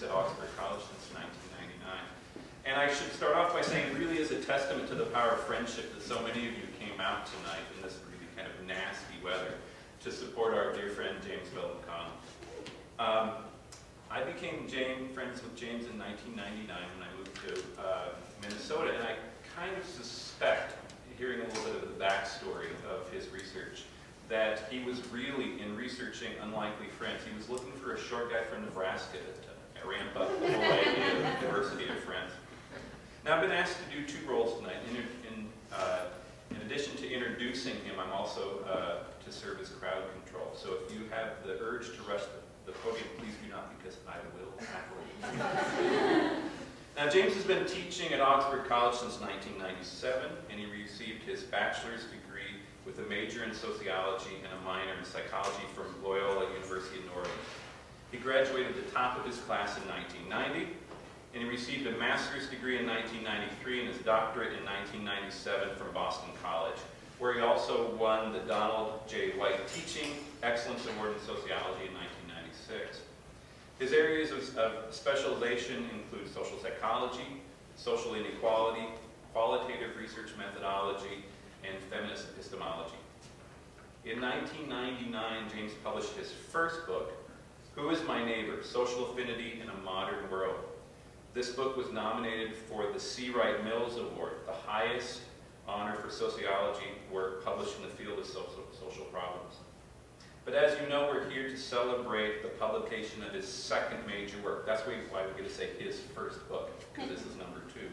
students at Oxford College since 1999. And I should start off by saying it really is a testament to the power of friendship that so many of you came out tonight in this really kind of nasty weather to support our dear friend James Vela-McConnell. I became friends with James in 1999 when I moved to Minnesota, and I kind of suspect, hearing a little bit of the backstory of his research, that he was really, in researching unlikely friends, he was looking for a short guy from Nebraska to ramp up the whole idea of diversity of friends. Now, I've been asked to do two roles tonight. In addition to introducing him, I'm also to serve as crowd control. So if you have the urge to rush the podium, please do not, because I will tackle you. Now, James has been teaching at Oxford College since 1997, and he received his bachelor's degree with a major in sociology and a minor in psychology from Loyola University in Oregon. He graduated at the top of his class in 1990, and he received a master's degree in 1993 and his doctorate in 1997 from Boston College, where he also won the Donald J. White Teaching Excellence Award in Sociology in 1996. His areas of specialization include social psychology, social inequality, qualitative research methodology, and feminist epistemology. In 1999, James published his first book, Who is My Neighbor? Social Affinity in a Modern World. This book was nominated for the C. Wright Mills Award, the highest honor for sociology work published in the field of social problems. But as you know, we're here to celebrate the publication of his second major work. That's why we're going to say his first book, because this is number 2.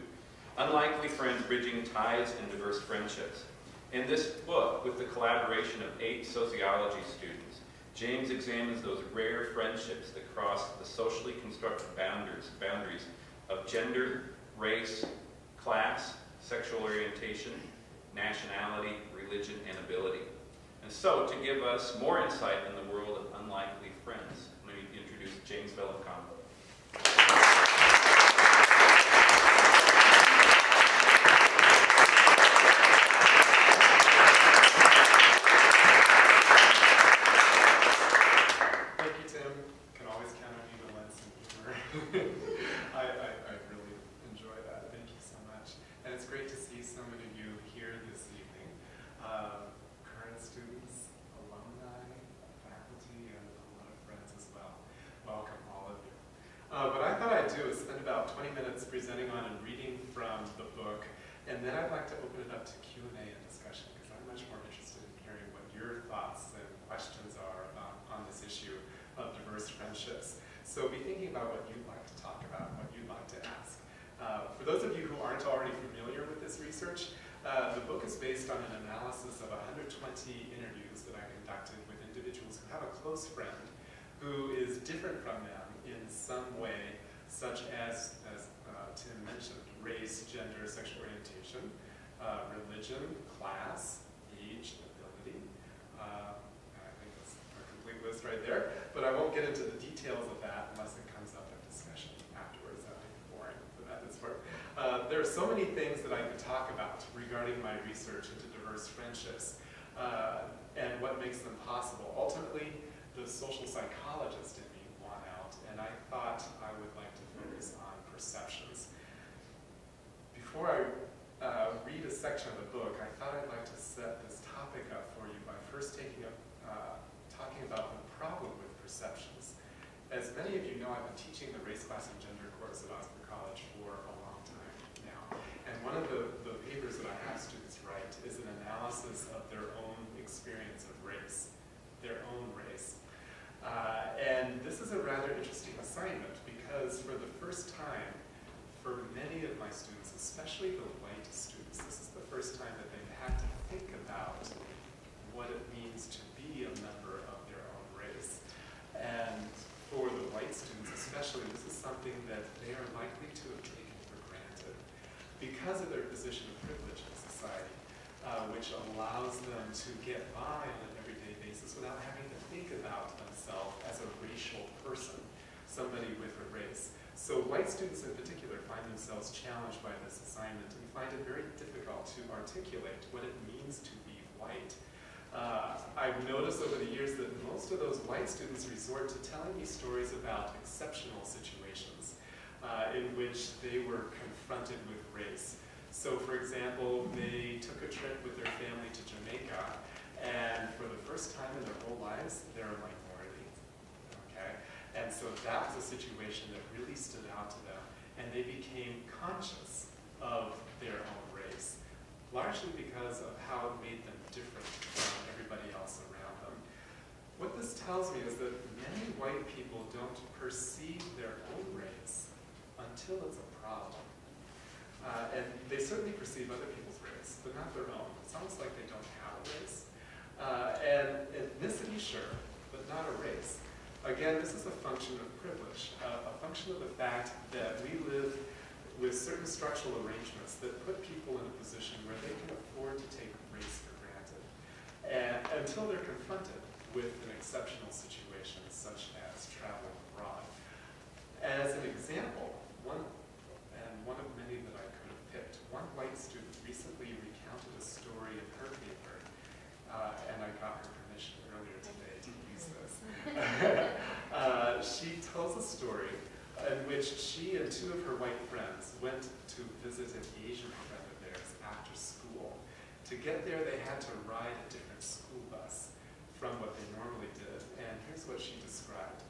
Unlikely Friends, Bridging Ties and Diverse Friendships. In this book, with the collaboration of 8 sociology students, James examines those rare friendships that cross the socially constructed boundaries of gender, race, class, sexual orientation, nationality, religion, and ability. And so, to give us more insight in the world of unlikely friends, let me introduce James Vela-McConnell. Thank you, Tim. Can always count on humor and humor. I really enjoy that. Thank you so much. And it's great to see so many of you here this evening. Current students, alumni, faculty, and a lot of friends as well. Welcome, all of you. What I thought I'd do is spend about 20 minutes presenting on and reading from the book, and then I'd like to open it up to Q&A and discussion, because I'm much more interested in hearing what your thoughts and questions are on this issue of diverse friendships. So be thinking about what you'd like to talk about, what you'd like to ask. For those of you who aren't already familiar with this research, the book is based on an analysis of 120 interviews that I conducted with individuals who have a close friend who is different from them in some way, such as Tim mentioned, race, gender, sexual orientation, religion, class, age, ability. I think that's a complete list right there, but I won't get into the details of that unless it comes up in discussion afterwards. That might be boring for that part. There are so many things that I could talk about regarding my research into diverse friendships and what makes them possible. Ultimately, the social psychologist in me won out, and I thought I would like to focus on perceptions. Before I read a section of the book, I thought I'd like to set this topic up for you by first talking about the problem with perceptions. As many of you know, I've been teaching the race, class, and gender course at Oxford College for a long time now. And one of the papers that I have students write is an analysis of their own experience of race, their own race. And this is a rather interesting assignment because for the first time, for many of my students, especially the white students, this is the first time that they've had to think about what it means to be a member of their own race. And for the white students especially, this is something that they are likely to have taken for granted because of their position of privilege in society, which allows them to get by on an everyday basis without having to think about themselves as a racial person, somebody with a race. So white students in particular find themselves challenged by this assignment and find it very difficult to articulate what it means to be white. I've noticed over the years that most of those white students resort to telling me stories about exceptional situations in which they were confronted with race. So for example, they took a trip with their family to Jamaica, and for the first time in their whole lives, they're a minority, okay? And so that was a situation that really stood out to them, and they became conscious of their own race, largely because of how it made them different from everybody else around them. What this tells me is that many white people don't perceive their own race until it's a problem. And they certainly perceive other people's race, but not their own. It's almost like they don't have a race. And ethnicity, sure, but not a race. Again, this is a function of privilege, a function of the fact that we live with certain structural arrangements that put people in a position where they can afford to take race for granted, and until they're confronted with an exceptional situation such as traveling abroad. As an example, one of many that I could have picked, one white student recently recounted a story in her paper, and I got her permission earlier today to use this. She tells a story in which she and two of her white friends went to visit an Asian friend of theirs after school. To get there, they had to ride a different school bus from what they normally did, and here's what she described.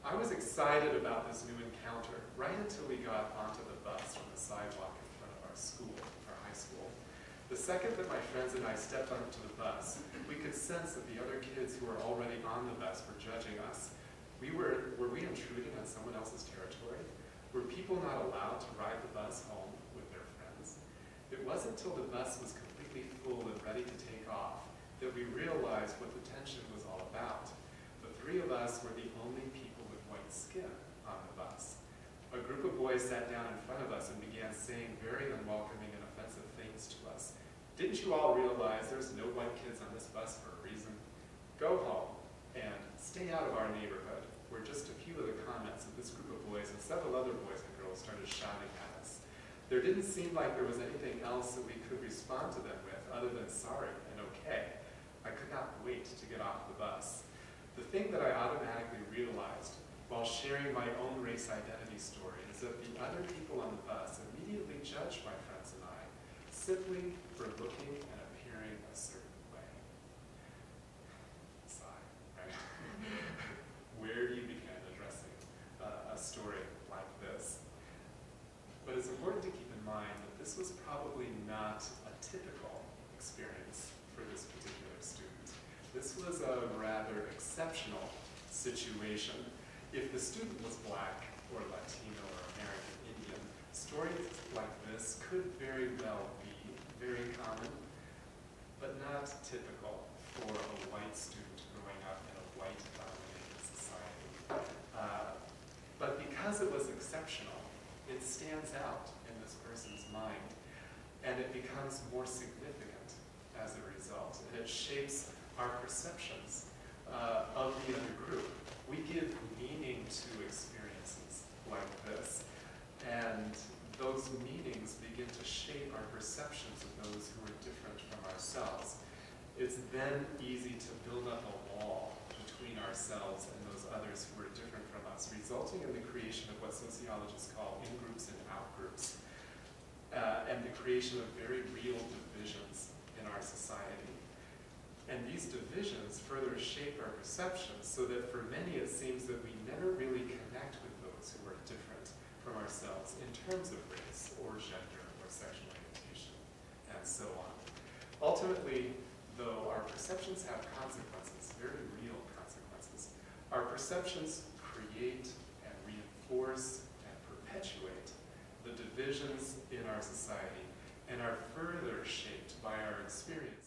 I was excited about this new encounter right until we got onto the bus from the sidewalk in front of our school, our high school. The second that my friends and I stepped onto the bus, we could sense that the other kids who were already on the bus were judging us. Were we intruding on someone else's territory? Were people not allowed to ride the bus home with their friends? It wasn't until the bus was completely full and ready to take off that we realized what the tension was all about. The three of us were the only people with white skin on the bus. A group of boys sat down in front of us and began saying very unwelcoming and offensive things to us. Didn't you all realize there's no white kids on this bus for a reason? Go home and stay out of our neighborhood, were just a few of the comments that this group of boys and several other boys and girls started shouting at us. There didn't seem like there was anything else that we could respond to them with other than sorry and okay. I could not wait to get off the bus. The thing that I automatically realized while sharing my own race identity story is that the other people on the bus immediately judged my friends and I simply for looking and appearing a certain way. Sigh, right? Where do you begin addressing a story like this? But it's important to keep in mind that this was probably not a typical experience for this particular student. This was a rather exceptional situation. If the student was Black or Latino or American Indian, stories like this could very well be very common, but not typical for a white student growing up in a white-dominated society. But because it was exceptional, it stands out in this person's mind, and it becomes more significant as a result, and it shapes our perceptions of the other group. We give meaning to experiences like this, and those meanings begin to shape our perceptions of those who are different from ourselves. It's then easy to build up a wall between ourselves and those others who are different from us, resulting in the creation of what sociologists call in-groups and out-groups, and the creation of very real divisions in our society. And these divisions further shape our perceptions so that for many it seems that we never really connect with those who are different from ourselves in terms of race or gender or sexual orientation and so on. Ultimately, though, our perceptions have consequences, very real consequences. Our perceptions create and reinforce and perpetuate the divisions in our society and are further shaped by our experience